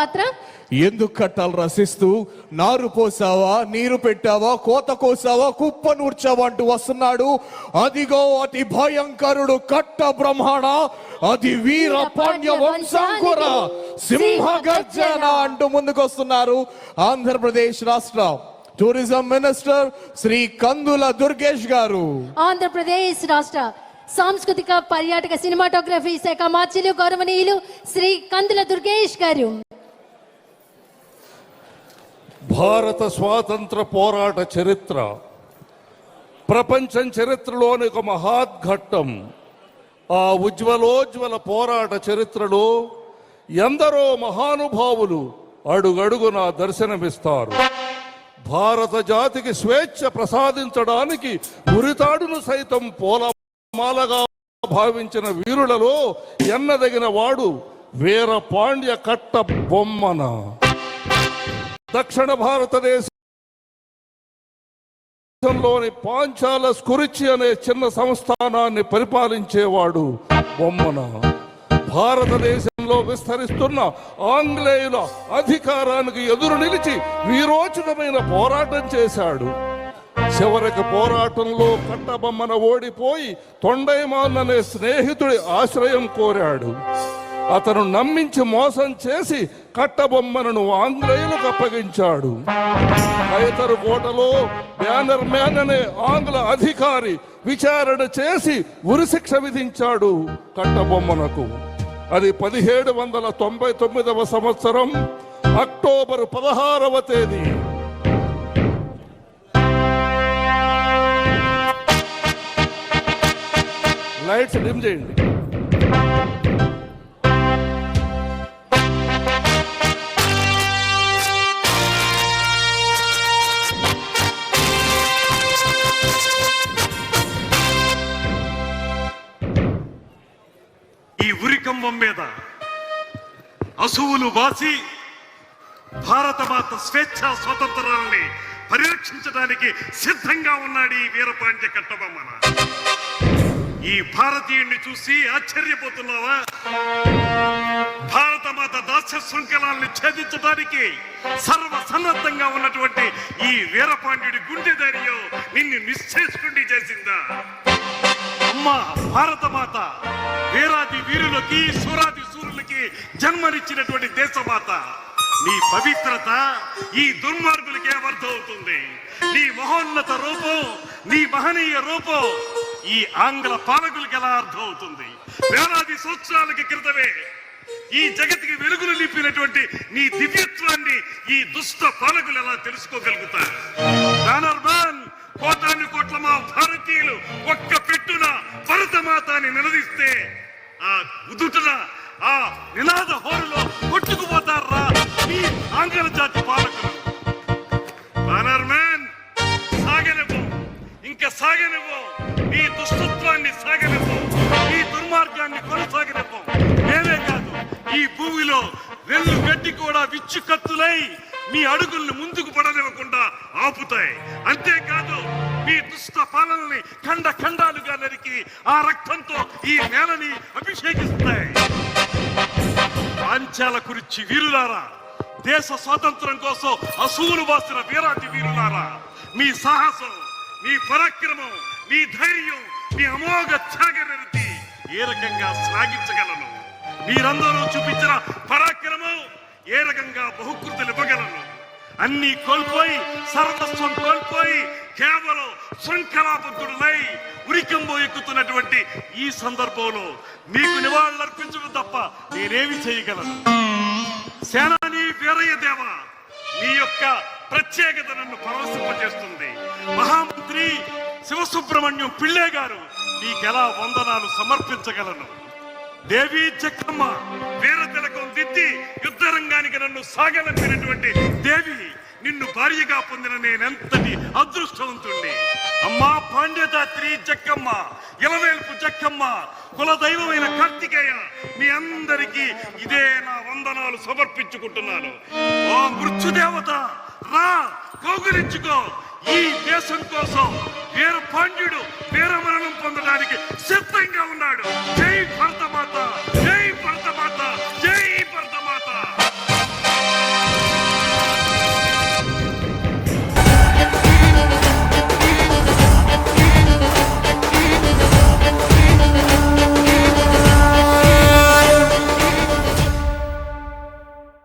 మాత్రం ఎందుకు కట్టాలు రసిస్తూ నారు పోసావా, నీరు పెట్టావా, కోత కోసావా, కుప్ప నూర్చావా అంటూ వస్తున్నాడు. అదిగో అతి భయంకరుడు కట్ట బ్రహ్మణ, అది వీర పాండ్య వంశాంకుర సింహ గర్జన అంటూ ముందుకు వస్తున్నారు. ఆంధ్రప్రదేశ్ రాష్ట్ర టూరిజం మినిస్టర్ శ్రీ కందుల దుర్గేష్ గారు. ఆంధ్రప్రదేశ్ రాష్ట్ర సాంస్కృతిక పర్యాటక సినిమాటోగ్రఫీ శాఖ మార్చిలు గౌరవనీయులు శ్రీ కందుల దుర్గేష్ గారు. భారత స్వాతంత్ర పోరాట చరిత్ర ప్రపంచం చరిత్రలోని ఒక మహాద్ఘట్టం. ఆ ఉజ్వలోజ్వల పోరాట చరిత్రలో ఎందరో మహానుభావులు అడుగడుగునా దర్శనమిస్తారు. భారత జాతికి స్వేచ్ఛ ప్రసాదించడానికి ఉరితాడును సైతం పూలమాలగా భావించిన వీరులలో ఎన్నదగిన వాడు వీర పాండ్య కట్ట బొమ్మన. దక్షిణ భారతదేశంలోని పాంచాల స్కురిచి అనే చిన్న సంస్థానాన్ని పరిపాలించేవాడు బొమ్మన. భారతదేశంలో విస్తరిస్తున్న ఆంగ్లేయుల అధికారానికి ఎదురు నిలిచి వీరోచితమైన పోరాటం చేశాడు. చివరికి పోరాటంలో కట్టబొమ్మన ఓడిపోయి తొండైమాన్ అనే స్నేహితుడి ఆశ్రయం కోరాడు. అతను నమ్మించి మోసం చేసి కట్టబొమ్మను ఆంగ్లేయులకు అప్పగించాడు. కైతరు కోటలో బ్యానర్ మ్యాన్ అనే ఆంగ్ల అధికారి విచారణ చేసి ఉరిశిక్ష విధించాడు కట్టబొమ్మనకు. అది 1799వ సంవత్సరం అక్టోబర్ 16వ తేదీ. లైట్స్ డిమ్ చేయండి. ఈ ఉరికంబం మీద అసువులు వాసి భారతమాత స్వేచ్ఛ స్వతంత్రాలని పరిరక్షించడానికి సిద్ధంగా ఉన్నాడు ఈ వీరపాండ్య కట్టబొమ్మన. ఈ భారతీయుణ్ణి చూసి ఆశ్చర్యపోతున్నావా? భారతమాత దాస్య శృంఖలాల్ని ఛేదించడానికి సర్వసన్నద్ధంగా ఉన్నటువంటి ఈ వీరపాండ్యుడి గుండె ధైర్యం నిన్ను నిశ్చేష్టుడి చేసిందా? అమ్మా భారతమాత వీరాది వీరులకి సూరాది సూరులకి జన్మనిచ్చినటువంటి దేశమాత. నీ పవిత్రత ఈ దుర్మార్గులకి ఏమర్థం అవుతుంది? నీ మహోన్నత రూపం, నీ మహనీయ రూపం ఈ ఆంగ్ల పాలకులకి ఎలా అర్థం అవుతుంది? వేలాది సంవత్సరాలకి క్రితమే ఈ జగత్తుకి వెలుగులు నింపినటువంటి నీ దివ్యత్వాన్ని ఈ దుష్ట పాలకులు ఎలా తెలుసుకోగలుగుతారు? కోటాను కోట్ల మా భారతీయులు ఒక్క పెట్టున భరతమాతాన్ని నిలదీస్తే ఆ ఉదుటన ఆ నినాద హోరులో కొట్టుకుపోతారా ఈ ఆంగ్ల జాతి పాలకులు? సాగనివ్వం, ఇంకా సాగనివ్వం, నీ దుష్టత్వాన్ని సాగనివ్వం, నీ దుర్మార్గాన్ని కొనసాగనివ్వం. నేనే కాదు, ఈ భూమిలో రెల్లు గడ్డి కూడా విచ్చు కత్తులై మీ అడుగుల్ని ముందుకు పడనివ్వకుండా ఆపుతాయి. అంతేకాదు మీ దుష్ట పాలనని ఖండ ఖండాలుగా నరికి ఆ రక్తంతో ఈ నేలని అభిషేకిస్తాయి. పాంచాల కురిచి వీరులారా, దేశ స్వాతంత్రం కోసం అసూలు వాసిన వీరాది వీరులారా, మీ సాహసం, మీ పరాక్రమం, మీ ధైర్యం, మీ అమోఘ త్యాగనిరతి ఏ రకంగా శ్లాఘించగలను? మీరందరూ చూపించిన పరాక్రమం ఏ రకంగా బహుకృతులు ఇవ్వగలను? అన్ని కోల్పోయి, సర్వస్వం కోల్పోయి కేవలం శృంఖలాబద్ధుడులై ఉరికంబో ఎక్కుతున్నటువంటి ఈ సందర్భంలో మీకు నివాళులర్పించడం తప్ప నేనేమి చేయగలను? సేనాని వీరయ్య దేవ, మీ యొక్క ప్రత్యేకత నన్ను పరవశింపజేస్తుంది. మహామంత్రి శివసుబ్రహ్మణ్యం పిళ్ళే గారు, నీకెలా వందనాలు సమర్పించగలను? దేవి జక్కమ్మ వీర తిలకం దిద్ది యుద్ధ రంగానికి నన్ను సాగనంపినటువంటి దేవి, నిన్ను భార్యగా పొందిన నేనెంతటి అదృష్టవంతుణ్ణి. అమ్మా పాండ్యదాత్రి జక్కమ్మ, ఇలవేల్పు జక్కమ్మ, కుల దైవమైన కార్తికేయ, మీ అందరికీ ఇదే నా వందనాలు సమర్పించుకుంటున్నాను. ఓ మృత్యుదేవత, రా కౌగిలించుకో. ఈ దేశం కోసం వీర పాండ్యుడు వీరమరణం పొందడానికి సిద్ధంగా ఉన్నాడు. జై భారతమాత.